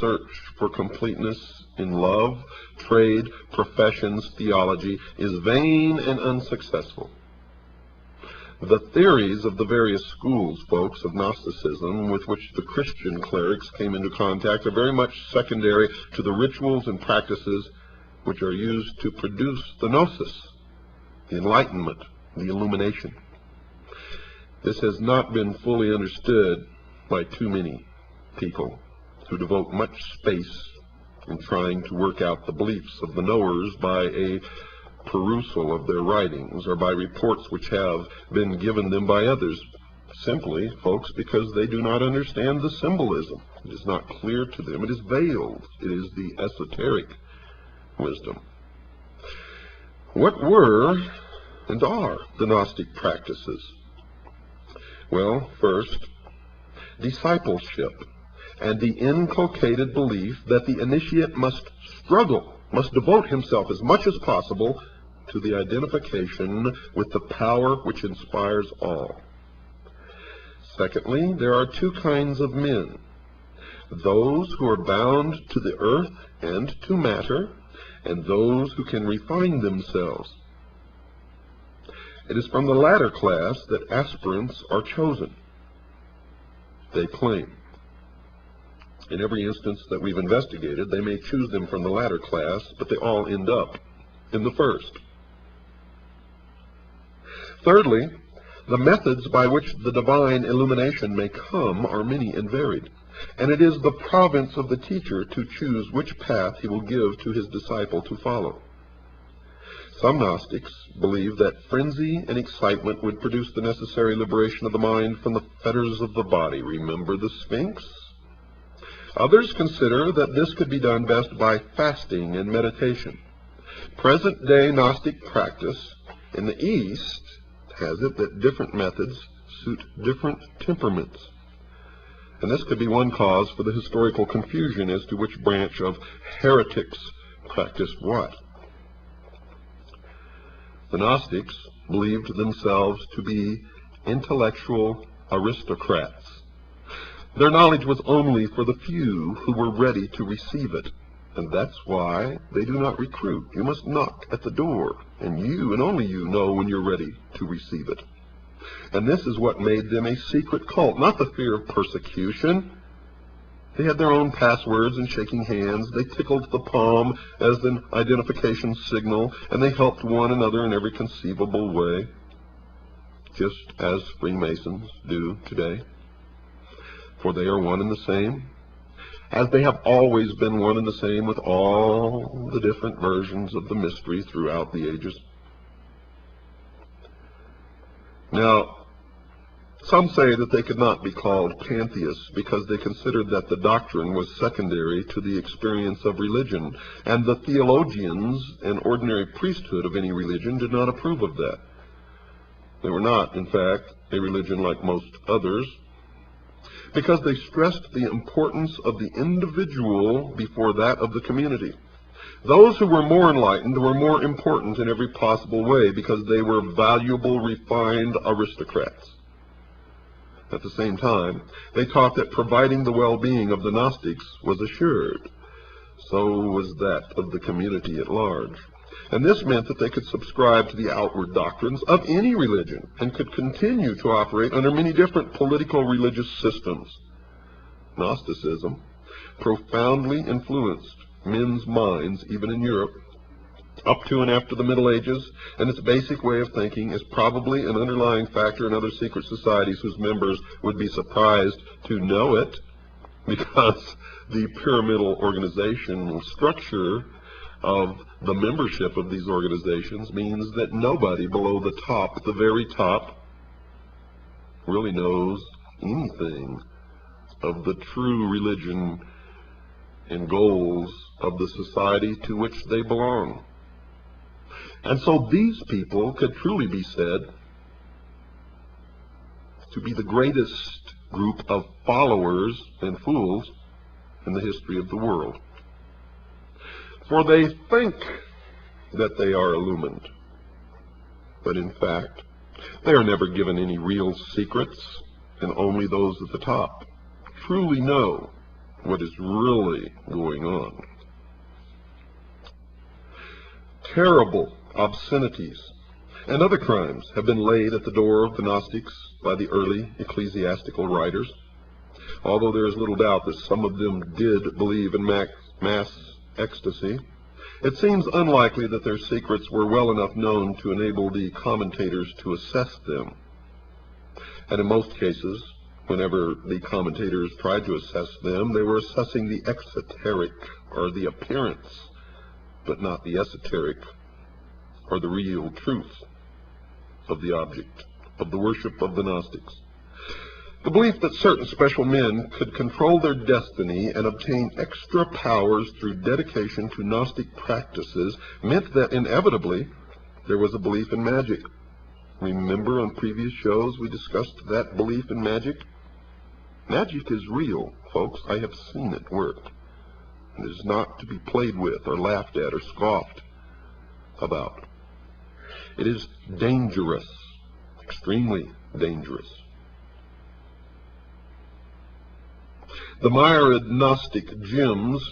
search for completeness in love, trade, professions, theology is vain and unsuccessful. The theories of the various schools, folks, of Gnosticism with which the Christian clerics came into contact are very much secondary to the rituals and practices which are used to produce the gnosis, the enlightenment, the illumination. This has not been fully understood by too many people who devote much space in trying to work out the beliefs of the knowers by a perusal of their writings or by reports which have been given them by others, simply, folks, because they do not understand the symbolism. It is not clear to them. It is veiled. It is the esoteric wisdom. What were and are the Gnostic practices? Well, first, discipleship and the inculcated belief that the initiate must struggle, must devote himself as much as possible to the identification with the power which inspires all. Secondly, there are two kinds of men: those who are bound to the earth and to matter, and those who can refine themselves. It is from the latter class that aspirants are chosen, they claim. In every instance that we've investigated, they may choose them from the latter class, but they all end up in the first. Thirdly, the methods by which the divine illumination may come are many and varied, and it is the province of the teacher to choose which path he will give to his disciple to follow. Some Gnostics believe that frenzy and excitement would produce the necessary liberation of the mind from the fetters of the body. Remember the Sphinx? Others consider that this could be done best by fasting and meditation. Present-day Gnostic practice in the East has it that different methods suit different temperaments. And this could be one cause for the historical confusion as to which branch of heretics practiced what. The Gnostics believed themselves to be intellectual aristocrats. Their knowledge was only for the few who were ready to receive it, and that's why they do not recruit. You must knock at the door, and you and only you know when you're ready to receive it. And this is what made them a secret cult, not the fear of persecution. They had their own passwords and shaking hands. They tickled the palm as an identification signal, and they helped one another in every conceivable way, just as Freemasons do today. For they are one and the same, as they have always been one and the same with all the different versions of the mystery throughout the ages. Now, some say that they could not be called pantheists because they considered that the doctrine was secondary to the experience of religion, and the theologians and ordinary priesthood of any religion did not approve of that. They were not, in fact, a religion like most others, because they stressed the importance of the individual before that of the community. Those who were more enlightened were more important in every possible way because they were valuable, refined aristocrats. At the same time, they taught that providing the well-being of the Gnostics was assured. So was that of the community at large. And this meant that they could subscribe to the outward doctrines of any religion and could continue to operate under many different political religious systems. Gnosticism profoundly influenced men's minds, even in Europe, up to and after the Middle Ages, and its basic way of thinking is probably an underlying factor in other secret societies whose members would be surprised to know it, because the pyramidal organizational structure of the membership of these organizations means that nobody below the top, the very top, really knows anything of the true religion and goals of the society to which they belong. And so these people could truly be said to be the greatest group of followers and fools in the history of the world. For they think that they are illumined, but in fact, they are never given any real secrets, and only those at the top truly know what is really going on. Terrible obscenities and other crimes have been laid at the door of the Gnostics by the early ecclesiastical writers, although there is little doubt that some of them did believe in mass ecstasy. It seems unlikely that their secrets were well enough known to enable the commentators to assess them. And in most cases, whenever the commentators tried to assess them, they were assessing the exoteric, or the appearance, but not the esoteric, or the real truth of the object of the worship of the Gnostics. The belief that certain special men could control their destiny and obtain extra powers through dedication to Gnostic practices meant that inevitably there was a belief in magic. Remember on previous shows we discussed that belief in magic? Magic is real, folks. I have seen it work. It is not to be played with or laughed at or scoffed about. It is dangerous, extremely dangerous. The myriad Gnostic gems,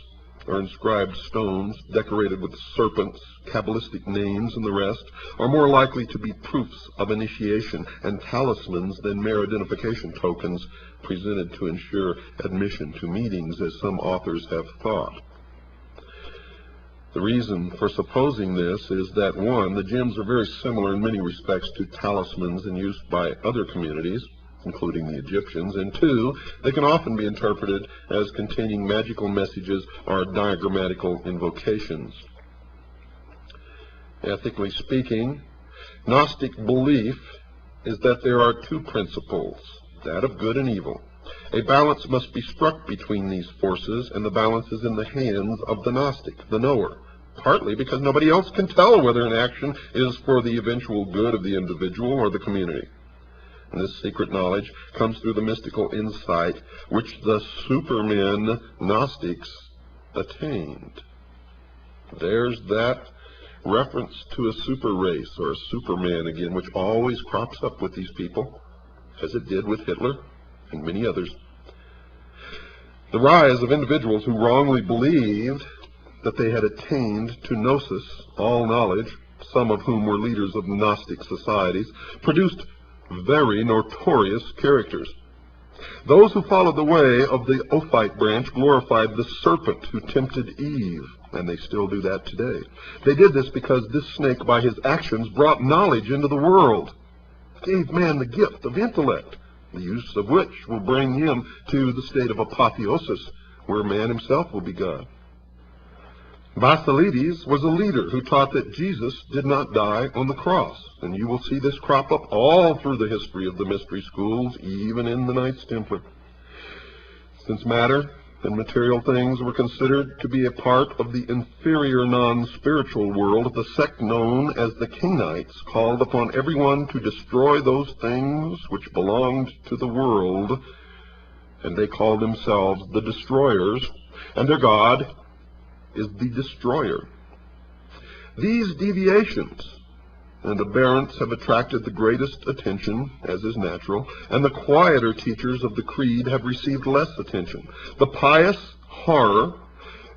or inscribed stones decorated with serpents, Kabbalistic names, and the rest, are more likely to be proofs of initiation and talismans than mere identification tokens presented to ensure admission to meetings, as some authors have thought. The reason for supposing this is that, one, the gems are very similar in many respects to talismans in use by other communities, including the Egyptians, and two, they can often be interpreted as containing magical messages or diagrammatical invocations. Ethically speaking, Gnostic belief is that there are two principles, that of good and evil. A balance must be struck between these forces, and the balance is in the hands of the Gnostic, the knower, partly because nobody else can tell whether an action is for the eventual good of the individual or the community. And this secret knowledge comes through the mystical insight which the supermen Gnostics attained. There's that reference to a super race or a superman again, which always crops up with these people, as it did with Hitler and many others. The rise of individuals who wrongly believed that they had attained to gnosis, all knowledge, some of whom were leaders of Gnostic societies, produced very notorious characters. Those who followed the way of the Ophite branch glorified the serpent who tempted Eve, and they still do that today. They did this because this snake, by his actions, brought knowledge into the world, gave man the gift of intellect, the use of which will bring him to the state of apotheosis, where man himself will be God. Basilides was a leader who taught that Jesus did not die on the cross, and you will see this crop up all through the history of the mystery schools, even in the Knights Templar. Since matter and material things were considered to be a part of the inferior non-spiritual world, the sect known as the Kenites called upon everyone to destroy those things which belonged to the world, and they called themselves the Destroyers, and their god is the Destroyer. These deviations and aberrants have attracted the greatest attention, as is natural, and the quieter teachers of the creed have received less attention. The pious horror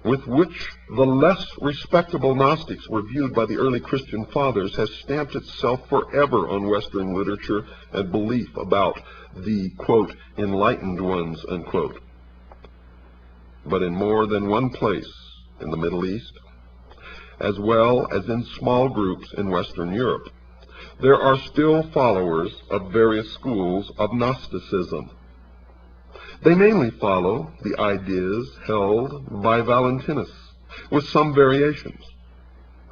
with which the less respectable Gnostics were viewed by the early Christian fathers has stamped itself forever on Western literature and belief about the, quote, enlightened ones, unquote. But in more than one place in the Middle East, as well as in small groups in Western Europe, there are still followers of various schools of Gnosticism. They mainly follow the ideas held by Valentinus, with some variations.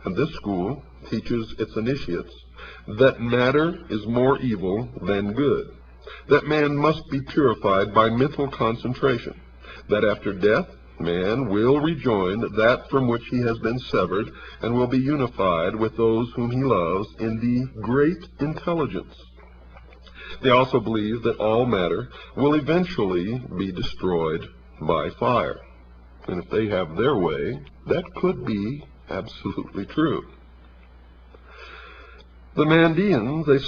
And this school teaches its initiates that matter is more evil than good, that man must be purified by mental concentration, that after death man will rejoin that from which he has been severed, and will be unified with those whom he loves in the great intelligence. They also believe that all matter will eventually be destroyed by fire. And if they have their way, that could be absolutely true. The Mandeans,